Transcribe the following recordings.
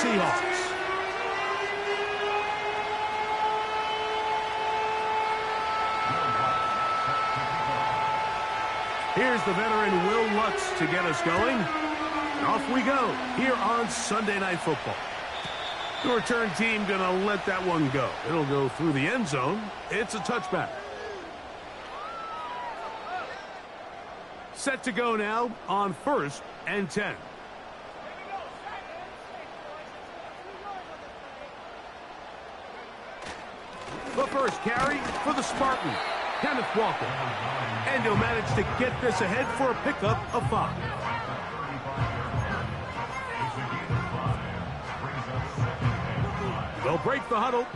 Seahawks. Here's the veteran Will Lutz to get us going. And off we go here on Sunday Night Football. The return team going to let that one go. It'll go through the end zone. It's a touchback. Set to go now on 1st and 10. The first carry for the Spartan, Kenneth Walker. And he'll manage to get this ahead for a pickup of 5. They'll break the huddle.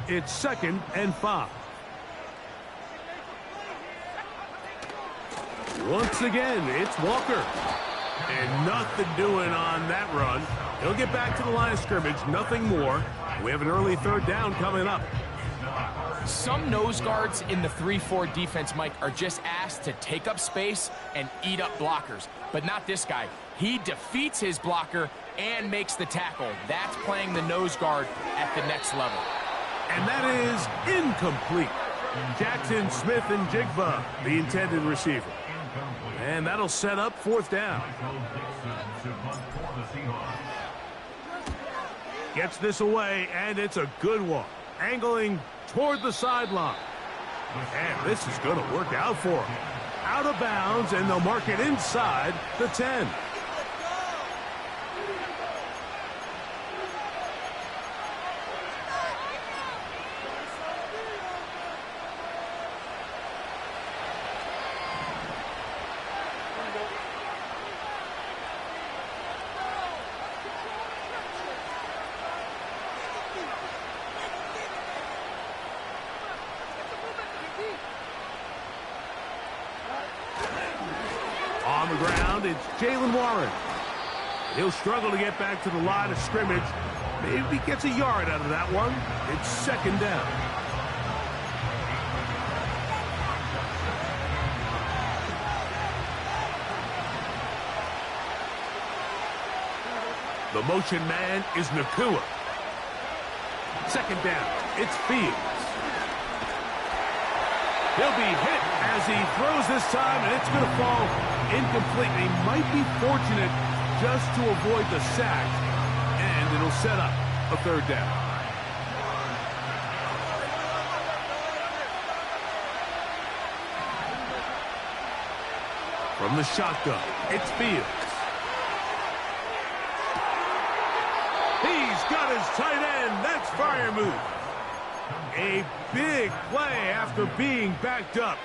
It's 2nd and 5. Once again, it's Walker. And nothing doing on that run. He'll get back to the line of scrimmage, nothing more. We have an early 3rd down coming up. Some nose guards in the 3-4 defense, Mike, are just asked to take up space and eat up blockers. But not this guy. He defeats his blocker and makes the tackle. That's playing the nose guard at the next level. And that is incomplete. Jackson Smith and Jigba, the intended receiver. And that'll set up 4th down. Gets this away, and it's a good one. Angling toward the sideline. And this is going to work out for him. Out of bounds, and they'll mark it inside the 10. On the ground, it's Jaylen Warren. He'll struggle to get back to the line of scrimmage. Maybe he gets a yard out of that one. It's 2nd down. The motion man is Nacua. 2nd down, it's Fields. He'll be hit as he throws this time, and it's going to fall incomplete. He might be fortunate just to avoid the sack, and it'll set up a 3rd down. From the shotgun, it's Fields. He's got his tight end. That's Freiermuth. A big play after being backed up.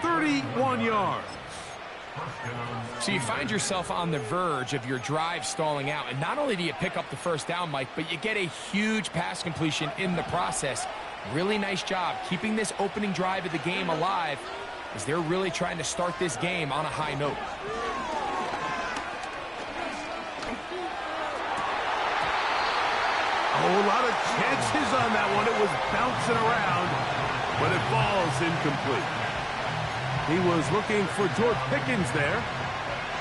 31 yards. So you find yourself on the verge of your drive stalling out. And not only do you pick up the 1st down, Mike, but you get a huge pass completion in the process. Really nice job keeping this opening drive of the game alive as they're really trying to start this game on a high note. A lot of chances on that one. It was bouncing around, but it falls incomplete. He was looking for George Pickens there,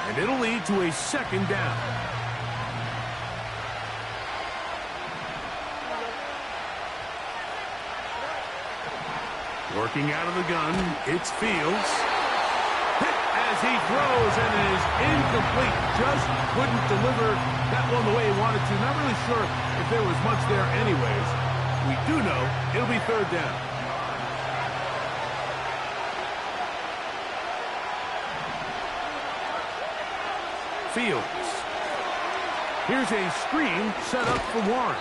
and it'll lead to a 2nd down. Working out of the gun, it's Fields. Hit as he throws, and it is incomplete. Just couldn't deliver that one the way he wanted to. Not really sure if there was much there anyways. We do know it'll be 3rd down. Fields. Here's a screen set up for Warren.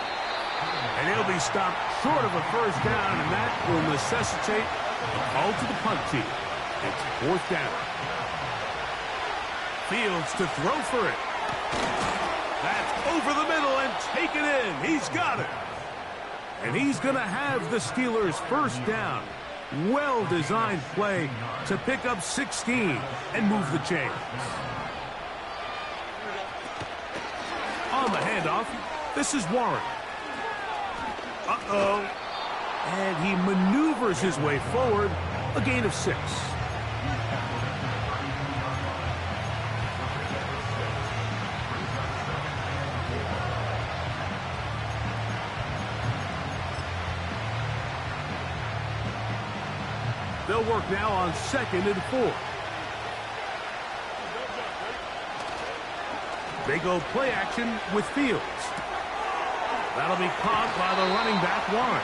And he'll be stopped short of a 1st down, and that will necessitate a call to the punt team. It's 4th down. Fields to throw for it. That's over the middle and taken in. He's got it. And he's going to have the Steelers' 1st down. Well-designed play to pick up 16 and move the chains. On the handoff, this is Warren. Uh-oh. And he maneuvers his way forward, a gain of 6. They'll work now on 2nd and 4. They go play action with Fields. That'll be caught by the running back, Warren.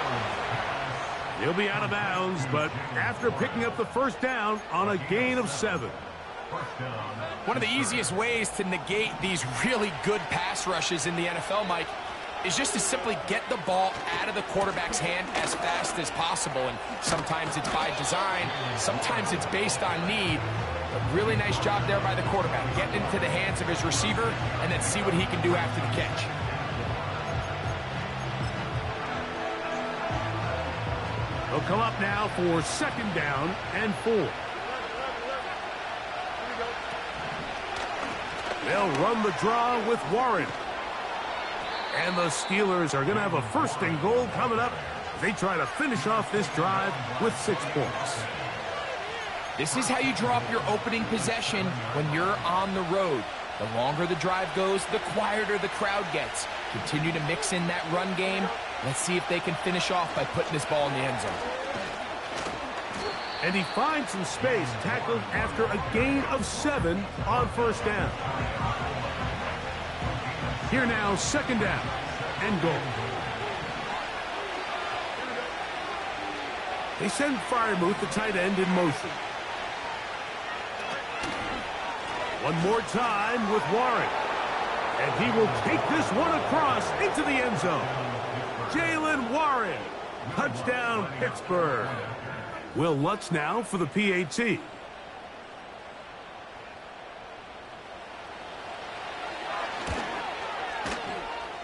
He'll be out of bounds, but after picking up the first down on a gain of 7. One of the easiest ways to negate these really good pass rushes in the NFL, Mike, is just to simply get the ball out of the quarterback's hand as fast as possible. And sometimes it's by design, sometimes it's based on need. But really nice job there by the quarterback, getting into the hands of his receiver and then see what he can do after the catch. They'll come up now for 2nd down and 4. They'll run the draw with Warren. And the Steelers are going to have a 1st and goal coming up. They try to finish off this drive with 6 points. This is how you draw up your opening possession when you're on the road. The longer the drive goes, the quieter the crowd gets. Continue to mix in that run game. Let's see if they can finish off by putting this ball in the end zone. And he finds some space, tackled after a gain of 7 on 1st down. Here now, 2nd down and goal. They send Freiermuth, the tight end, in motion. One more time with Warren. And he will take this one across into the end zone. Jaylen Warren. Touchdown, Pittsburgh. Will Lutz now for the PAT.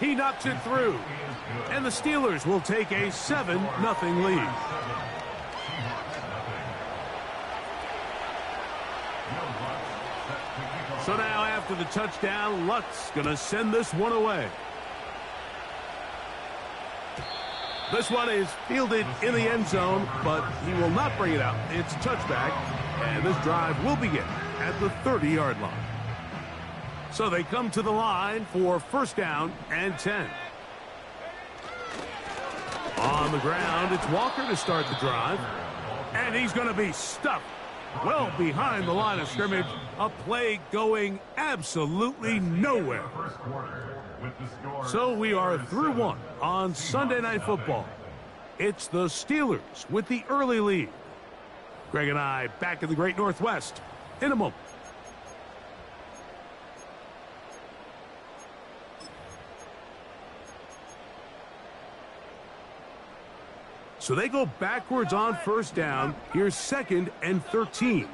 He knocks it through. And the Steelers will take a 7-0 lead. So now after the touchdown, Lutz going to send this one away. This one is fielded in the end zone, but he will not bring it out. It's a touchback, and this drive will begin at the 30-yard line. So they come to the line for 1st down and 10. On the ground, it's Walker to start the drive, and he's going to be stuffed well behind the line of scrimmage. A play going absolutely nowhere. So we are through 1 on Sunday Night Football. It's the Steelers with the early lead. Greg and I back in the Great Northwest in a moment. So they go backwards on 1st down. Here's 2nd and 13.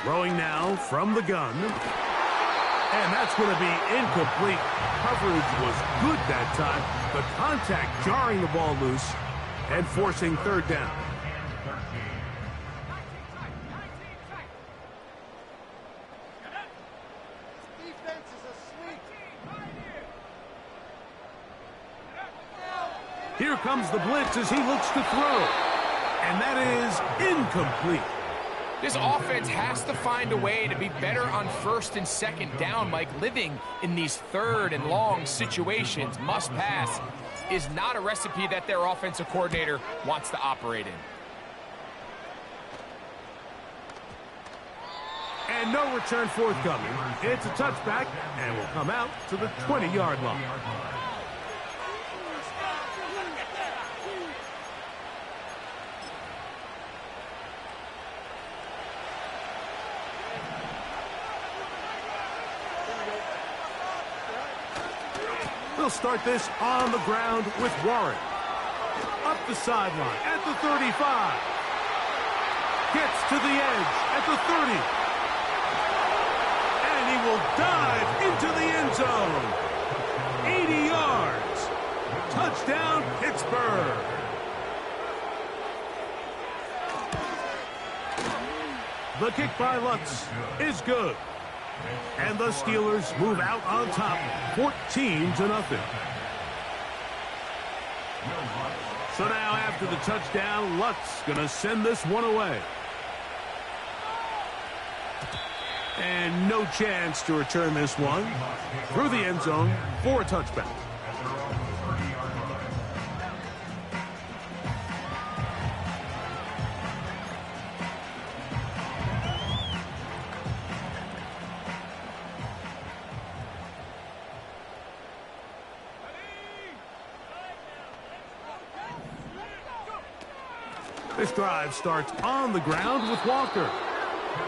Throwing now from the gun. And that's going to be incomplete. Coverage was good that time. The contact jarring the ball loose and forcing 3rd down. Here comes the blitz as he looks to throw. And that is incomplete. This offense has to find a way to be better on 1st and 2nd down, Mike. Living in these 3rd and long situations, must pass, is not a recipe that their offensive coordinator wants to operate in. And no return forthcoming. It's a touchback and will come out to the 20-yard line. They'll start this on the ground with Warren. Up the sideline at the 35. Gets to the edge at the 30. And he will dive into the end zone. 80 yards. Touchdown, Pittsburgh. The kick by Lutz is good. And the Steelers move out on top, 14-0. So now after the touchdown, Lutz going to send this one away. And no chance to return this one through the end zone for a touchback. This drive starts on the ground with Walker.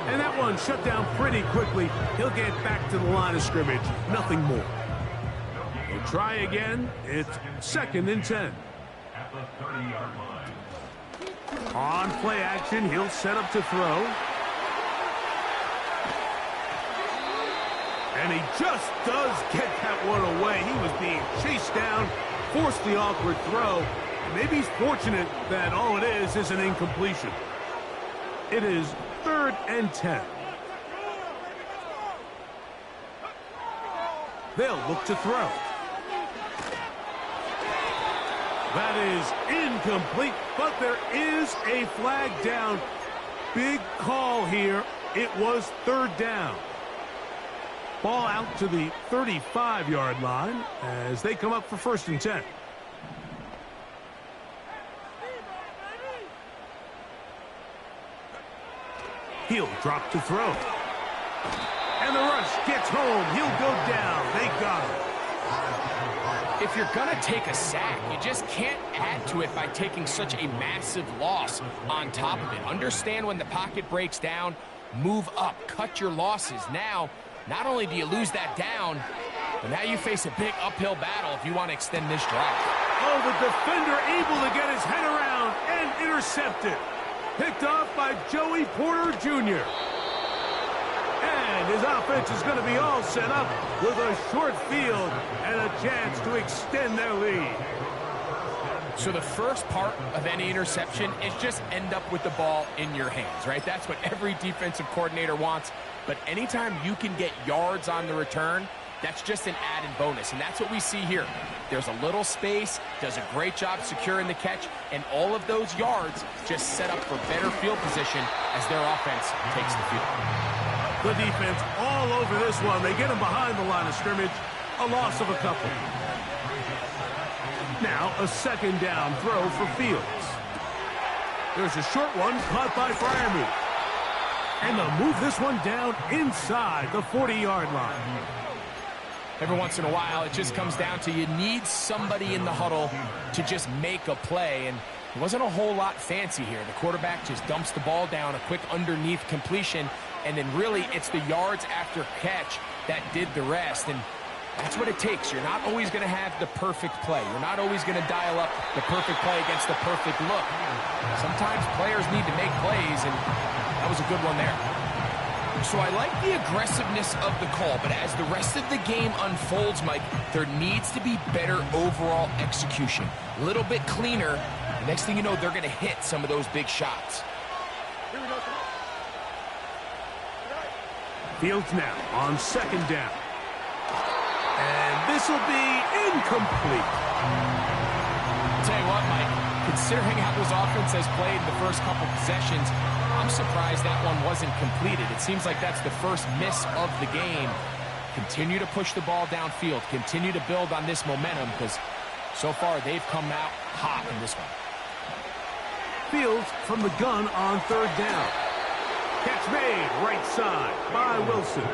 And that one shut down pretty quickly. He'll get back to the line of scrimmage. Nothing more. He'll try again. It's 2nd and 10. At the 30-yard line. On play action, he'll set up to throw. And he just does get that one away. He was being chased down, forced the awkward throw. Maybe he's fortunate that all it is an incompletion. It is 3rd and 10. They'll look to throw. That is incomplete, but there is a flag down. Big call here. It was 3rd down. Ball out to the 35-yard line as they come up for 1st and 10. He'll drop to throw. And the rush gets home. He'll go down. They got him. If you're going to take a sack, you just can't add to it by taking such a massive loss on top of it. Understand when the pocket breaks down, move up, cut your losses. Now, not only do you lose that down, but now you face a big uphill battle if you want to extend this drive. Oh, the defender able to get his head around and intercept it. Picked off by Joey Porter Jr. And his offense is going to be all set up with a short field and a chance to extend their lead. So the first part of any interception is just end up with the ball in your hands, right? That's what every defensive coordinator wants. But anytime you can get yards on the return, that's just an added bonus, and that's what we see here. There's a little space, does a great job securing the catch, and all of those yards just set up for better field position as their offense takes the field. The defense all over this one. They get him behind the line of scrimmage. A loss of a couple. Now a 2nd down throw for Fields. There's a short one caught by Freiermuth. And they'll move this one down inside the 40-yard line. Every once in a while, it just comes down to you need somebody in the huddle to just make a play. And it wasn't a whole lot fancy here. The quarterback just dumps the ball down, a quick underneath completion, and then really it's the yards after catch that did the rest. And that's what it takes. You're not always going to have the perfect play. You're not always going to dial up the perfect play against the perfect look. Sometimes players need to make plays, and that was a good one there. So I like the aggressiveness of the call, but as the rest of the game unfolds, Mike, there needs to be better overall execution. A little bit cleaner. Next thing you know, they're going to hit some of those big shots. Fields now on 2nd down. And this will be incomplete. I'll tell you what, Mike, considering how this offense has played in the first couple possessions, I'm surprised that one wasn't completed. It seems like that's the first miss of the game. Continue to push the ball downfield. Continue to build on this momentum because so far they've come out hot in this one. Fields from the gun on 3rd down. Catch made right side by Wilson.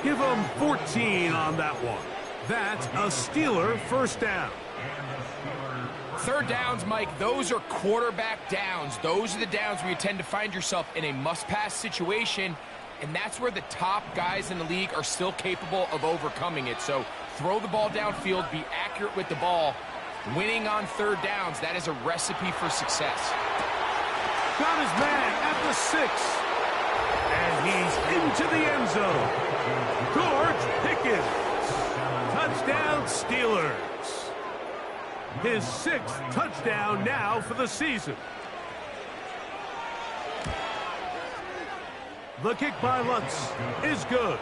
Give him 14 on that one. That's a Steeler 1st down. 3rd downs, Mike, those are quarterback downs. Those are the downs where you tend to find yourself in a must-pass situation, and that's where the top guys in the league are still capable of overcoming it. So throw the ball downfield, be accurate with the ball. Winning on 3rd downs, that is a recipe for success. Got his man at the 6. And he's into the end zone. George Pickens. Touchdown, Steelers. His 6th touchdown now for the season. The kick by Lutz is good.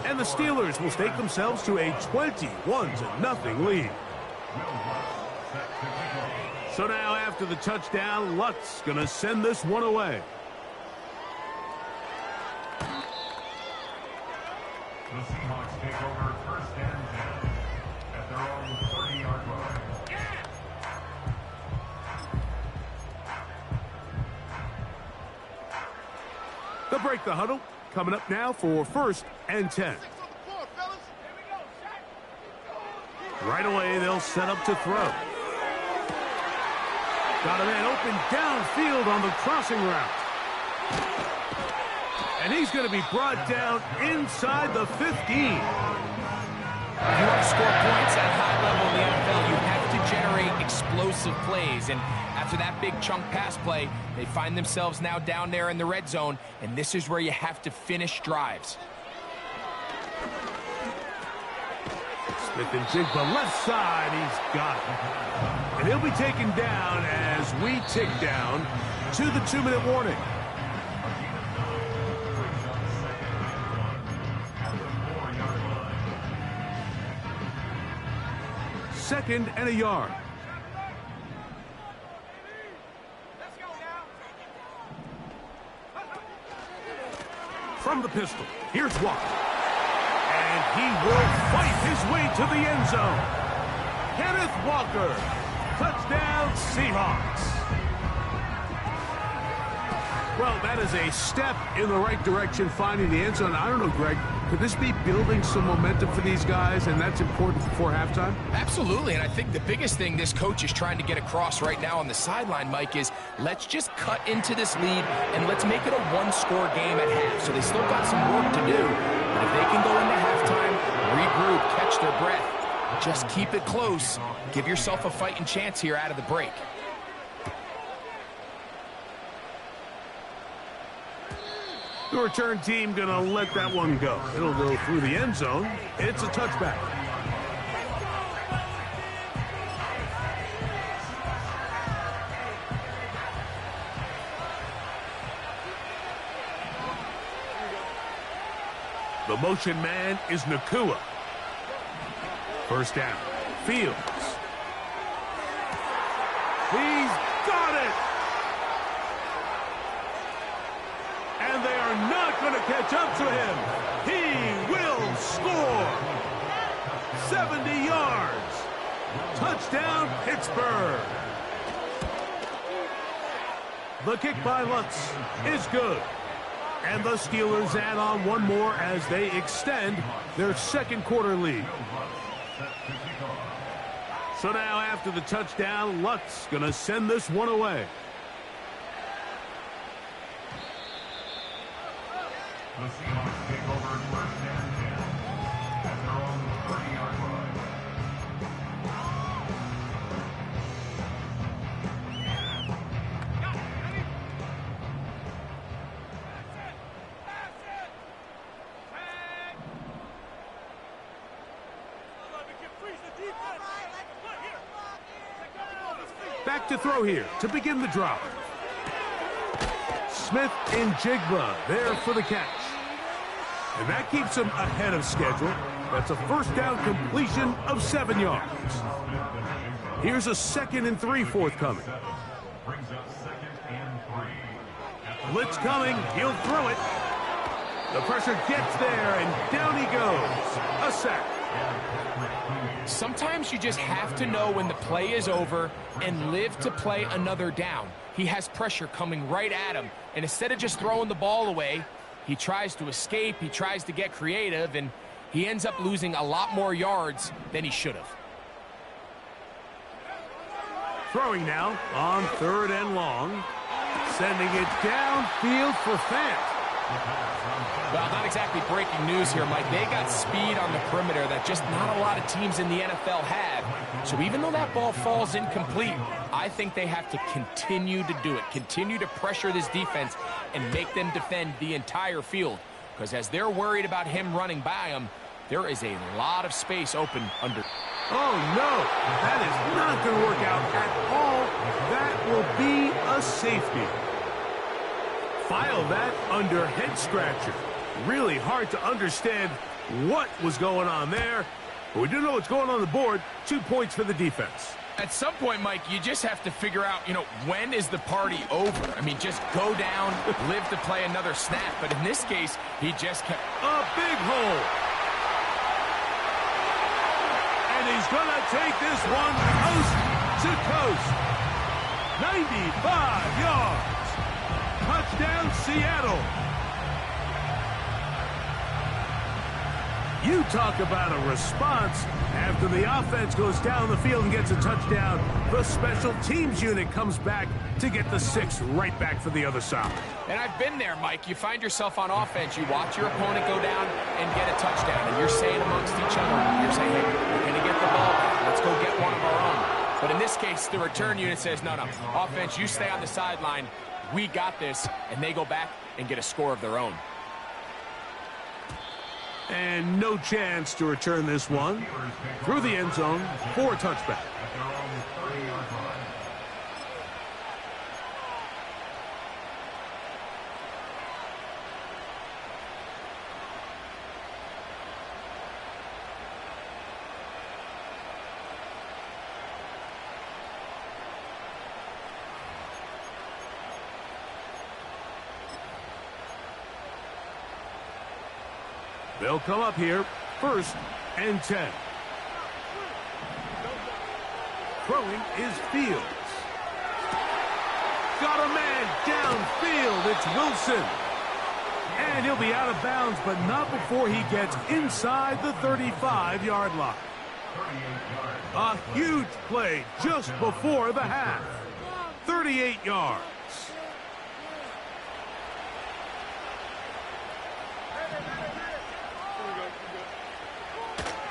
And the Steelers will stake themselves to a 21-0 lead. So now after the touchdown, Lutz going to send this one away. The Seahawks take over 1st and 10 at their own 30-yard line. They'll break the huddle. Coming up now for 1st and 10. Right away, they'll set up to throw. Got a man open downfield on the crossing route. And he's going to be brought down inside the 15. If you want to score points at a high level in the NFL, you have to generate explosive plays. And after that big chunk pass play, they find themselves now down there in the red zone, and this is where you have to finish drives. Smith-Njigba left side, he's got it. And he'll be taken down as we tick down to the 2-minute warning. Second and a yard. From the pistol, here's Walker. And he will fight his way to the end zone. Kenneth Walker, touchdown Seahawks. Well, that is a step in the right direction, finding the end zone. I don't know, Greg, could this be building some momentum for these guys, and that's important before halftime? Absolutely, and I think the biggest thing this coach is trying to get across right now on the sideline, Mike, is let's just cut into this lead and let's make it a one-score game at half. So they still got some work to do, but if they can go into halftime, regroup, catch their breath, just keep it close, give yourself a fighting chance here out of the break. The return team going to let that one go. It'll go through the end zone. It's a touchback. The motion man is Nacua. First down. Fields. He's got it! And they are not going to catch up to him. He will score. 70 yards. Touchdown, Pittsburgh. The kick by Lutz is good. And the Steelers add on one more as they extend their second quarter lead. So now after the touchdown, Lutz going to send this one away. The Seahawks take over first and 10 at their own 30-yard line. Back to throw here to begin the drive. Smith-Njigba there for the catch. And that keeps him ahead of schedule. That's a first down completion of 7 yards. Here's a 2nd and 3 forthcoming. Brings up 2nd and 3. Blitz coming. He'll throw it. The pressure gets there, and down he goes. A sack. Sometimes you just have to know when the play is over and live to play another down. He has pressure coming right at him, and instead of just throwing the ball away, he tries to escape, he tries to get creative, and he ends up losing a lot more yards than he should have. Throwing now on 3rd and long. Sending it downfield for Fant. Well, not exactly breaking news here, Mike. They got speed on the perimeter that just not a lot of teams in the NFL have. So even though that ball falls incomplete, I think they have to continue to do it, continue to pressure this defense and make them defend the entire field. Because as they're worried about him running by them, there is a lot of space open under. Oh, no. That is not going to work out at all. That will be a safety. File that under head scratcher. Really hard to understand what was going on there. But we do know what's going on the board. 2 points for the defense. At some point, Mike, you just have to figure out, when is the party over? I mean, just go down, live to play another snap. But in this case, he just kept a big hole. And he's going to take this one coast to coast. 95 yards. Touchdown, Seattle. You talk about a response. After the offense goes down the field and gets a touchdown, the special teams unit comes back to get the 6 right back for the other side. And I've been there, Mike. You find yourself on offense. You watch your opponent go down and get a touchdown. And you're saying amongst each other, you're saying, hey, we're going to get the ball back. Let's go get one of our own. But in this case, the return unit says, no, offense, you stay on the sideline. We got this. And they go back and get a score of their own. And no chance to return this one through the end zone for a touchback. They'll come up here, 1st and 10. Throwing is Fields. Got a man downfield. It's Wilson. And he'll be out of bounds, but not before he gets inside the 35-yard line. A huge play just before the half. 38 yards.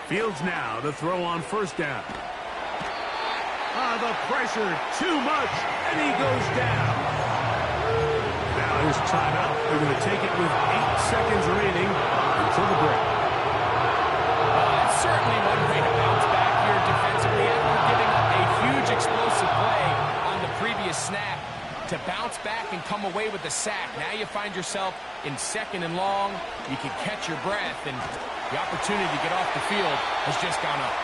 Fields now to throw on 1st down. The pressure, too much, and he goes down. Now here's timeout. They're going to take it with 8 seconds remaining until the break. That's certainly one way to bounce back here defensively after giving up a huge explosive play on the previous snap. To bounce back and come away with the sack. Now you find yourself in 2nd and long. You can catch your breath, and the opportunity to get off the field has just gone up.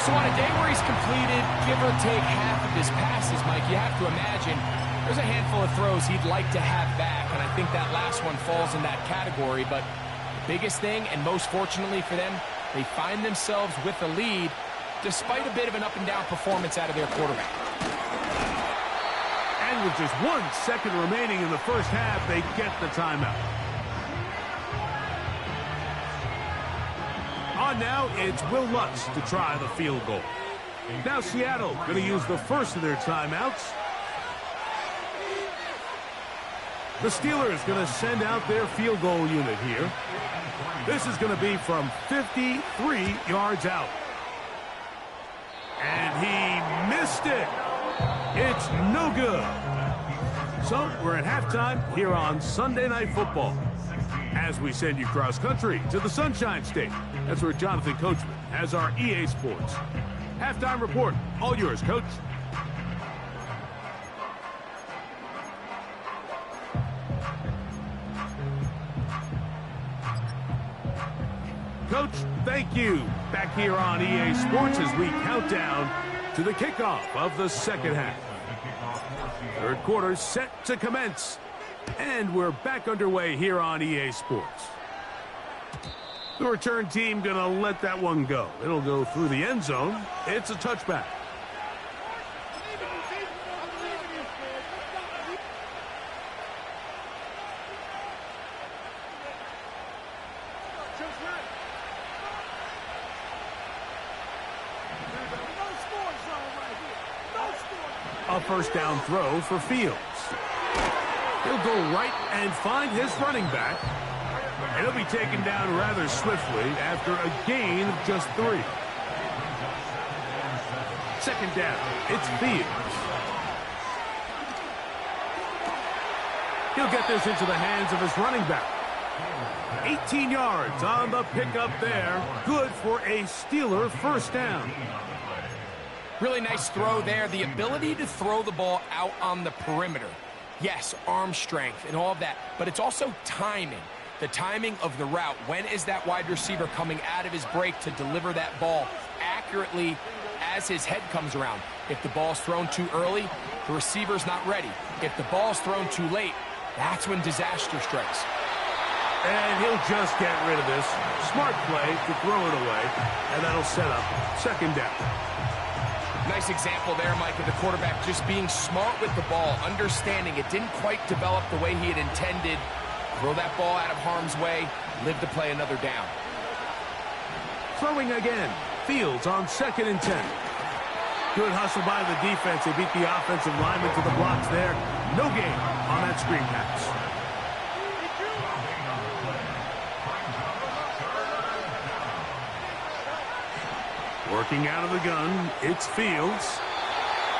So on a day where he's completed, give or take half of his passes, Mike, you have to imagine there's a handful of throws he'd like to have back, and I think that last one falls in that category. But the biggest thing, and most fortunately for them, they find themselves with a lead despite a bit of an up-and-down performance out of their quarterback. And with just 1 second remaining in the 1st half, they get the timeout. On now, it's Will Lutz to try the field goal. Now Seattle going to use the first of their timeouts. The Steelers going to send out their field goal unit here. This is going to be from 53 yards out. And he missed it. It's no good. So we're at halftime here on Sunday Night Football. As we send you cross-country to the Sunshine State. That's where Jonathan Coachman has our EA Sports halftime report. All yours, Coach. Coach, thank you. Back here on EA Sports as we count down to the kickoff of the 2nd half. 3rd quarter set to commence. And we're back underway here on EA Sports. The return team going to let that one go. It'll go through the end zone. It's a touchback. A 1st down throw for Fields. He'll go right and find his running back. And he'll be taken down rather swiftly after a gain of just 3. 2nd down, it's Fields. He'll get this into the hands of his running back. 18 yards on the pickup there. Good for a Steeler 1st down. Really nice throw there. The ability to throw the ball out on the perimeter. Yes, arm strength and all of that, but it's also timing. The timing of the route. When is that wide receiver coming out of his break to deliver that ball accurately as his head comes around? If the ball's thrown too early, the receiver's not ready. If the ball's thrown too late, that's when disaster strikes. And he'll just get rid of this. Smart play to throw it away, and that'll set up 2nd down. Nice example there, Mike, of the quarterback just being smart with the ball, understanding it didn't quite develop the way he had intended. Throw that ball out of harm's way, live to play another down. Throwing again. Fields on 2nd and 10. Good hustle by the defense. They beat the offensive lineman to the blocks there. No gain on that screen pass. Working out of the gun, it's Fields.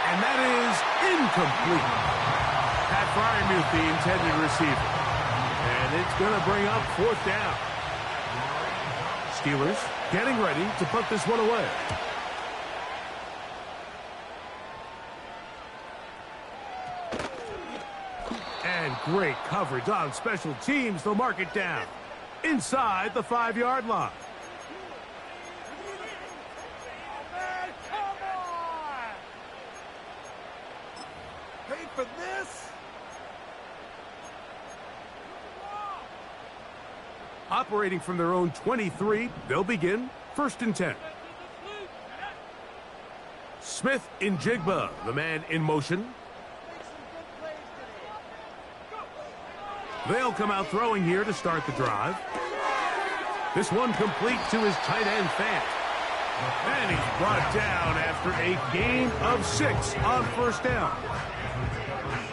And that is incomplete. Pat Freiermuth, the intended receiver. And it's going to bring up 4th down. Steelers getting ready to put this one away. And great coverage on special teams. They'll mark it down inside the 5-yard line. Paid for this? Operating from their own 23, they'll begin 1st and 10. Smith in Jigba, the man in motion. They'll come out throwing here to start the drive. This one complete to his tight end, Fant. And he's brought down after a gain of 6 on 1st down.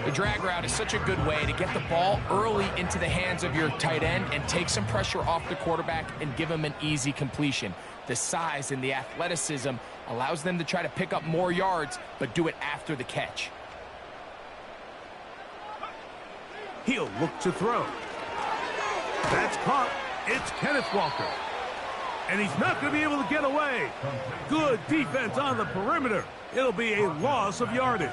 The drag route is such a good way to get the ball early into the hands of your tight end and take some pressure off the quarterback and give him an easy completion. The size and the athleticism allows them to try to pick up more yards, but do it after the catch. He'll look to throw. That's caught. It's Kenneth Walker. And he's not going to be able to get away. Good defense on the perimeter. It'll be a loss of yardage.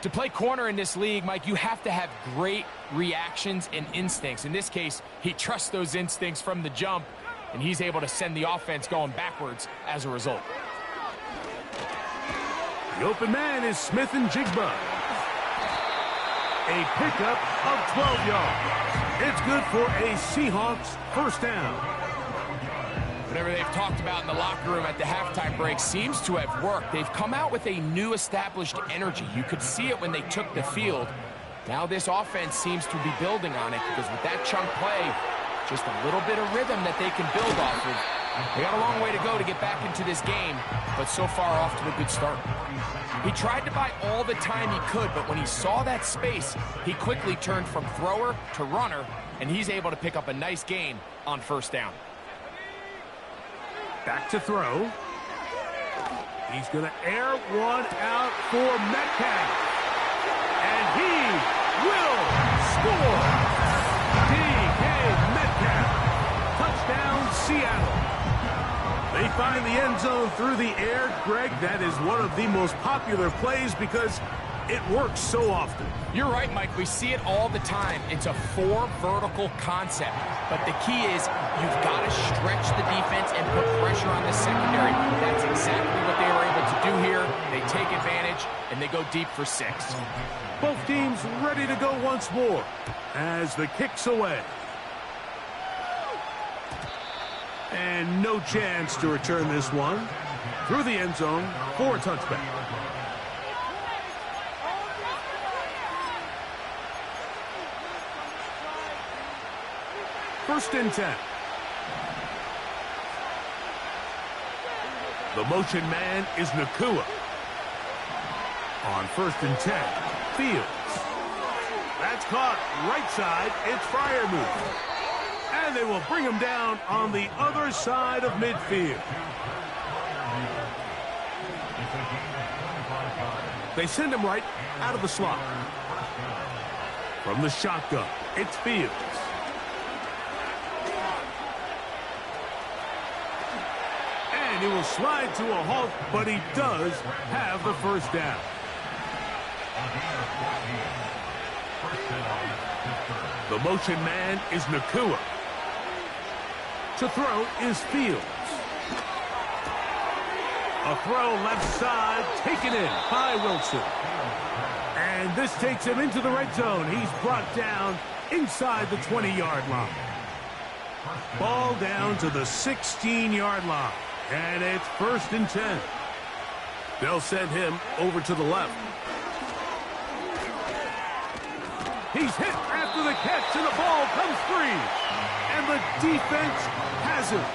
To play corner in this league, Mike, you have to have great reactions and instincts. In this case, he trusts those instincts from the jump, and he's able to send the offense going backwards as a result. The open man is Smith and Jigba. A pickup of 12 yards. It's good for a Seahawks 1st down. Whatever they've talked about in the locker room at the halftime break seems to have worked. They've come out with a new established energy. You could see it when they took the field. Now this offense seems to be building on it because with that chunk play, just a little bit of rhythm that they can build off of. They got a long way to go to get back into this game, but so far off to a good start. He tried to buy all the time he could, but when he saw that space, he quickly turned from thrower to runner, and he's able to pick up a nice gain on 1st down. Back to throw. He's going to air one out for Metcalf. And he will score. DK Metcalf. Touchdown, Seattle. They find the end zone through the air. Greg, that is one of the most popular plays because it works so often. You're right, Mike. We see it all the time. It's a 4 vertical concept. But the key is you've got to stretch the defense and put pressure on the secondary. That's exactly what they were able to do here. They take advantage, and they go deep for 6. Both teams ready to go once more as the kick's away. And no chance to return this one through the end zone for a touchback. First and 10. The motion man is Nacua. On 1st and 10, Fields. That's caught right side. It's Freiermuth. And they will bring him down on the other side of midfield. They send him right out of the slot. From the shotgun, it's Fields. And he will slide to a halt, but he does have the 1st down. The motion man is Nacua. To throw is Fields. A throw left side, taken in by Wilson. And this takes him into the red zone. He's brought down inside the 20-yard line. Ball down to the 16-yard line. And it's 1st and 10. They'll send him over to the left. He's hit after the catch, and the ball comes free. And the defense has it.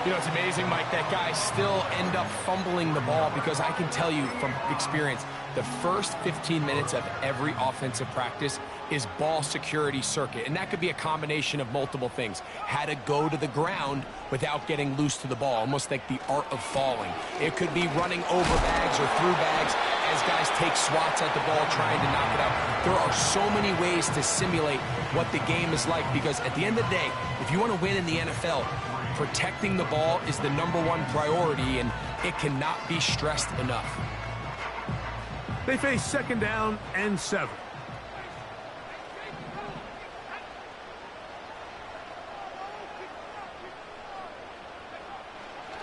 You know, it's amazing, Mike, that guys still end up fumbling the ball, because I can tell you from experience, the first 15 minutes of every offensive practice is ball security circuit. And that could be a combination of multiple things. How to go to the ground without getting loose to the ball, almost like the art of falling. It could be running over bags or through bags as guys take swats at the ball trying to knock it out. There are so many ways to simulate what the game is like, because at the end of the day, if you want to win in the NFL, protecting the ball is the #1 priority, and it cannot be stressed enough. They face 2nd down and 7.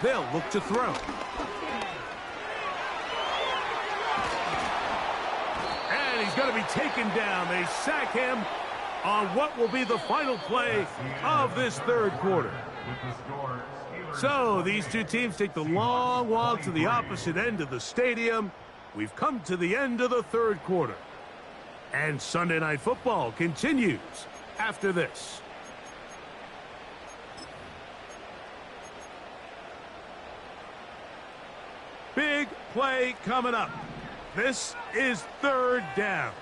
They'll look to throw. And he's going to be taken down. They sack him on what will be the final play of this 3rd quarter. So these two teams take the long walk to the opposite end of the stadium. We've come to the end of the 3rd quarter. And Sunday Night Football continues after this. Big play coming up. This is 3rd down.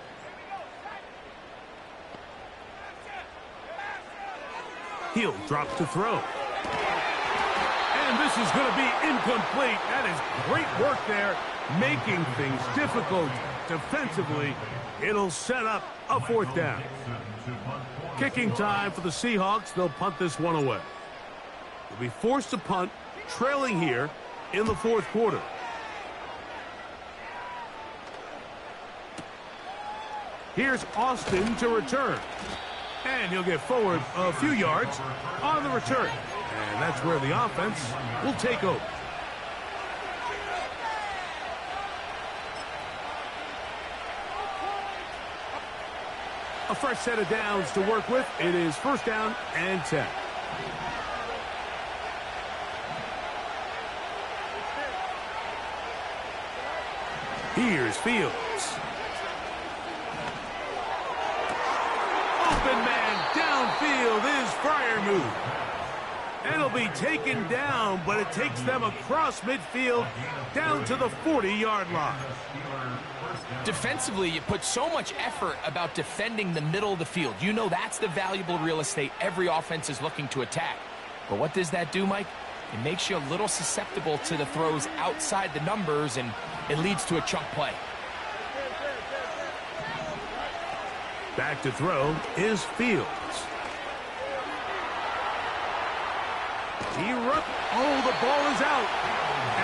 He'll drop to throw. And this is going to be incomplete. That is great work there, making things difficult defensively. It'll set up a 4th down. Kicking time for the Seahawks. They'll punt this one away. They'll be forced to punt, trailing here in the 4th quarter. Here's Austin to return. And he'll get forward a few yards on the return. And that's where the offense will take over. A fresh set of downs to work with. It is 1st down and 10. Here's Fields. Open man downfield is Freiermuth. It'll be taken down, but it takes them across midfield down to the 40-yard line. Defensively, you put so much effort about defending the middle of the field. You know that's the valuable real estate every offense is looking to attack. But what does that do, Mike? It makes you a little susceptible to the throws outside the numbers, and it leads to a chunk play. Back to throw is Fields. Oh, the ball is out.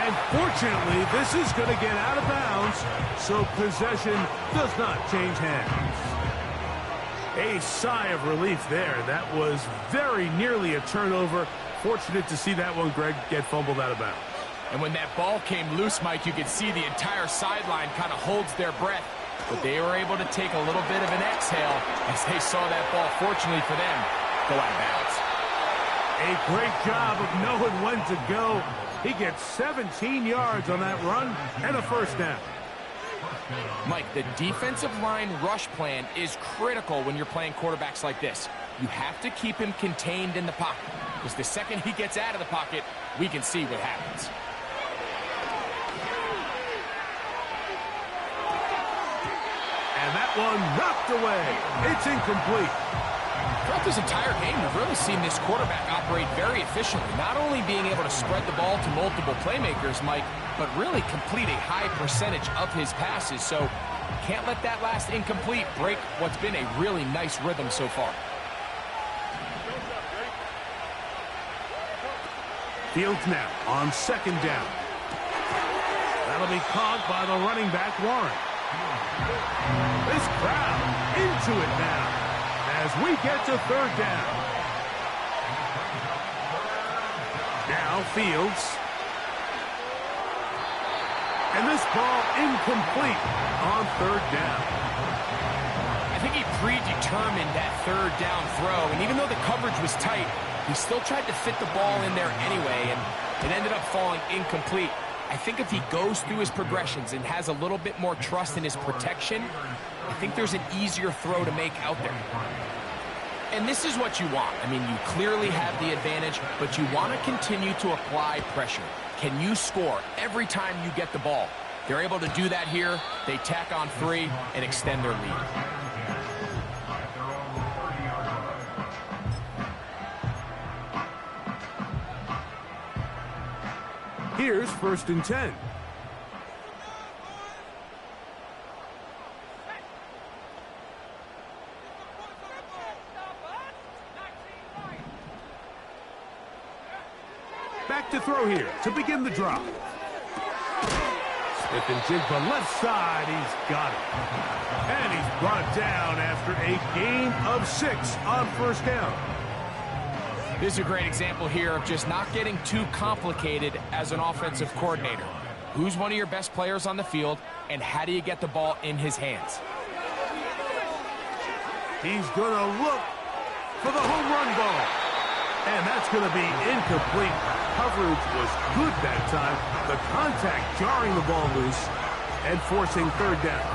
And fortunately, this is going to get out of bounds, so possession does not change hands. A sigh of relief there. That was very nearly a turnover. Fortunate to see that one, Greg, get fumbled out of bounds. And when that ball came loose, Mike, you could see the entire sideline kind of holds their breath. But they were able to take a little bit of an exhale as they saw that ball, fortunately for them, go out of bounds. A great job of knowing when to go. He gets 17 yards on that run and a 1st down. Mike, the defensive line rush plan is critical when you're playing quarterbacks like this. You have to keep him contained in the pocket, because the second he gets out of the pocket, we can see what happens. And that one knocked away. It's incomplete. Throughout this entire game, we've really seen this quarterback operate very efficiently, not only being able to spread the ball to multiple playmakers, Mike, but really complete a high percentage of his passes. So can't let that last incomplete break what's been a really nice rhythm so far. Fields now on 2nd down. That'll be caught by the running back, Warren. This crowd into it now as we get to 3rd down. Now Fields. And this ball incomplete on 3rd down. I think he predetermined that 3rd down throw, and even though the coverage was tight, he still tried to fit the ball in there anyway, and it ended up falling incomplete. I think if he goes through his progressions and has a little bit more trust in his protection, I think there's an easier throw to make out there. And this is what you want. I mean, you clearly have the advantage, but you want to continue to apply pressure. Can you score every time you get the ball? They're able to do that here. They tack on 3 and extend their lead. Here's 1st and 10. Back to throw here to begin the drop. Smith-Njigba left side. He's got it. And he's brought down after a gain of 6 on 1st down. This is a great example here of just not getting too complicated as an offensive coordinator. Who's one of your best players on the field, and how do you get the ball in his hands? He's going to look for the home run ball. And that's going to be incomplete. Coverage was good that time. The contact jarring the ball loose and forcing 3rd down.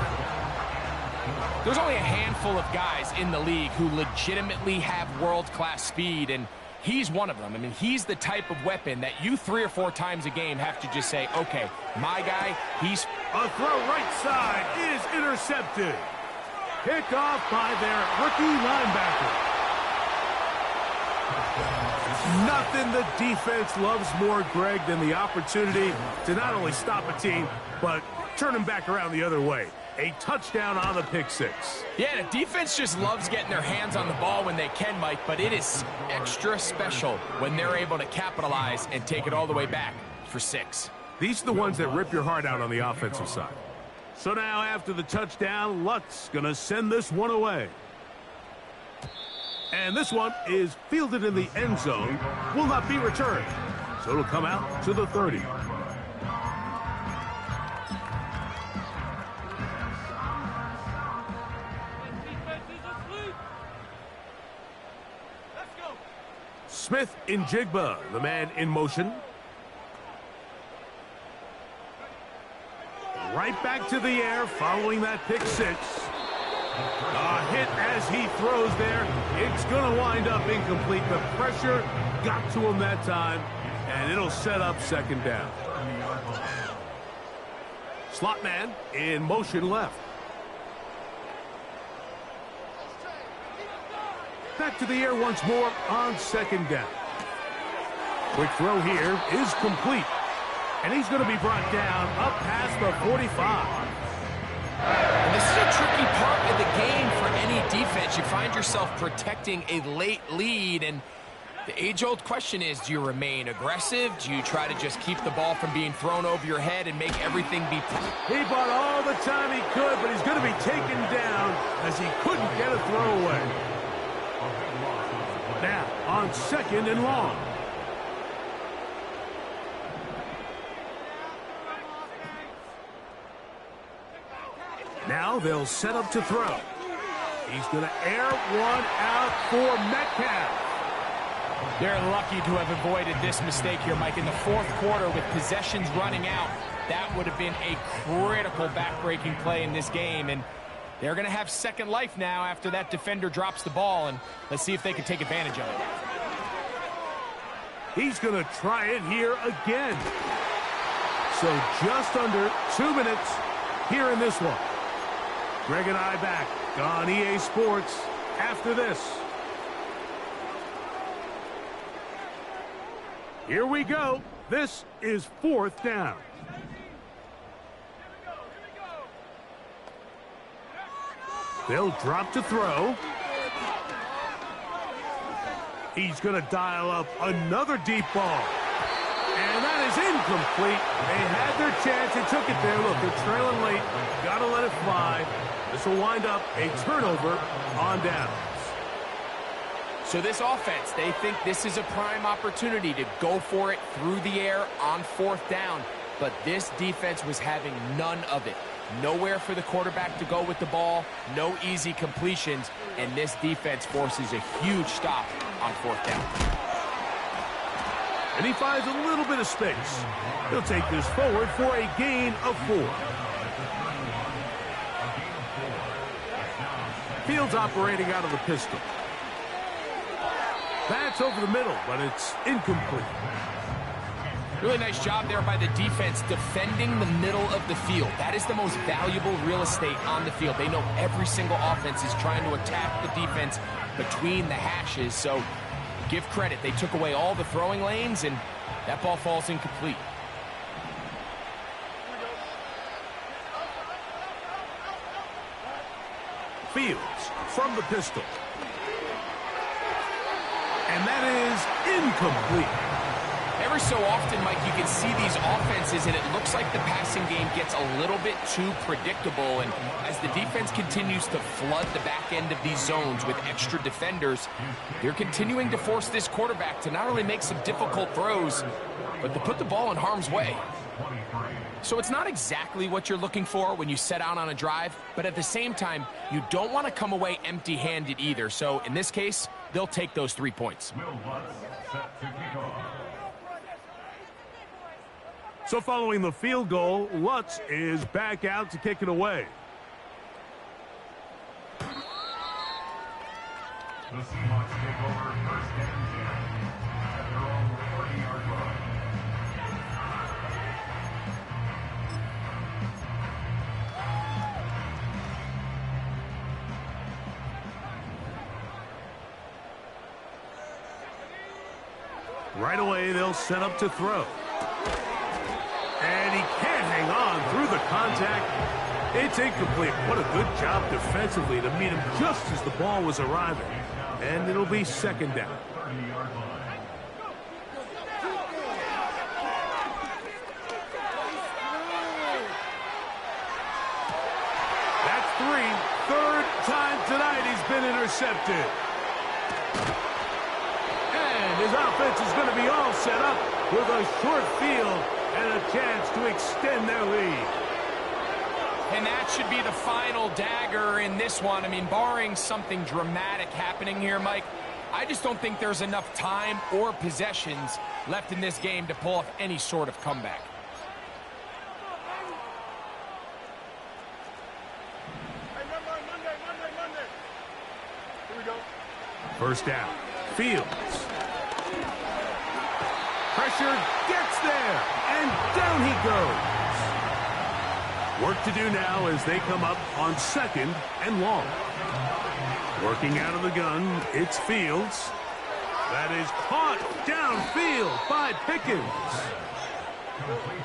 There's only a handful of guys in the league who legitimately have world-class speed, and he's one of them. I mean, he's the type of weapon that you 3 or 4 times a game have to just say, okay, my guy, he's... A throw right side is intercepted. Picked off by their rookie linebacker. Nothing the defense loves more, Greg, than the opportunity to not only stop a team, but turn them back around the other way. A touchdown on the pick 6. Yeah, the defense just loves getting their hands on the ball when they can, Mike, but it is extra special when they're able to capitalize and take it all the way back for 6. These are the ones that rip your heart out on the offensive side. So now after the touchdown, Lutz going to send this one away. And this one is fielded in the end zone, will not be returned. So it'll come out to the 30. Smith-Njigba, the man in motion. Right back to the air following that pick 6. A hit as he throws there. It's going to wind up incomplete. The pressure got to him that time, and it'll set up 2nd down. Slot man in motion left. Back to the air once more on 2nd down. Quick throw here is complete. And he's going to be brought down up past the 45. And this is a tricky part of the game for any defense. You find yourself protecting a late lead, and the age-old question is, do you remain aggressive? Do you try to just keep the ball from being thrown over your head and make everything be... He bought all the time he could, but he's going to be taken down as he couldn't get a throw away. Now, on 2nd and long. Now they'll set up to throw. He's going to air one out for Metcalf. They're lucky to have avoided this mistake here, Mike. In the 4th quarter, with possessions running out, that would have been a critical back-breaking play in this game. And they're going to have second life now after that defender drops the ball. And let's see if they can take advantage of it. He's going to try it here again. So just under 2 minutes here in this one. Greg and I back on EA Sports after this. Here we go. This is 4th down. They'll drop to throw. He's going to dial up another deep ball. And that is incomplete. They had their chance. They took it there. Look, they're trailing late. Got to let it fly. This will wind up a turnover on downs. So this offense, they think this is a prime opportunity to go for it through the air on 4th down. But this defense was having none of it. Nowhere for the quarterback to go with the ball. No easy completions. And this defense forces a huge stop on 4th down. And he finds a little bit of space. He'll take this forward for a gain of 4. Fields operating out of the pistol. That's over the middle, but it's incomplete. Really nice job there by the defense defending the middle of the field. That is the most valuable real estate on the field. They know every single offense is trying to attack the defense between the hashes, so give credit. They took away all the throwing lanes, and that ball falls incomplete. Fields from the pistol. And that is incomplete. Every so often, Mike, you can see these offenses, and it looks like the passing game gets a little bit too predictable. And as the defense continues to flood the back end of these zones with extra defenders, they're continuing to force this quarterback to not only make some difficult throws, but to put the ball in harm's way. So it's not exactly what you're looking for when you set out on a drive, but at the same time, you don't want to come away empty-handed either. So in this case, they'll take those 3 points. So following the field goal, Lutz is back out to kick it away. The Seahawks take over first and 10 at their own 40-yard line. Right away, they'll set up to throw. And he can't hang on through the contact. It's incomplete. What a good job defensively to meet him just as the ball was arriving. And it'll be second down. 30-yard line. That's three. Third time tonight he's been intercepted. And his offense is going to be all set up with a short field and a chance to extend their lead. And that should be the final dagger in this one. I mean, barring something dramatic happening here, Mike, I just don't think there's enough time or possessions left in this game to pull off any sort of comeback. Monday. Here we go. First down. Fields. Pressure gets there, and down he goes. Work to do now as they come up on second and long. Working out of the gun, it's Fields. That is caught downfield by Pickens.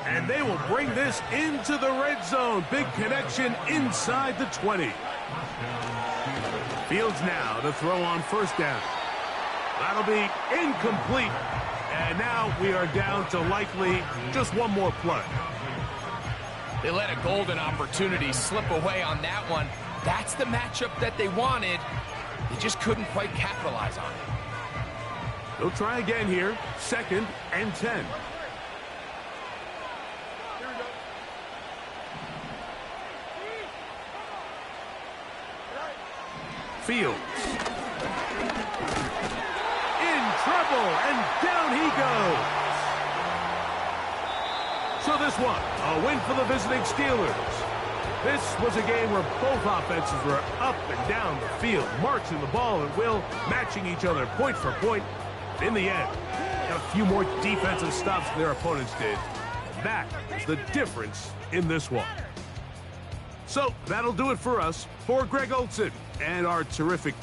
And they will bring this into the red zone. Big connection inside the 20. Fields now to throw on first down. That'll be incomplete. And now we are down to likely just one more play. They let a golden opportunity slip away on that one. That's the matchup that they wanted. They just couldn't quite capitalize on it. They'll try again here. Second and 10. Fields. In trouble, and down he goes. So this one, a win for the visiting Steelers. This was a game where both offenses were up and down the field, marching the ball at will, matching each other point for point. In the end, got a few more defensive stops than their opponents did. That is the difference in this one. So that'll do it for us. For Greg Olsen and our terrific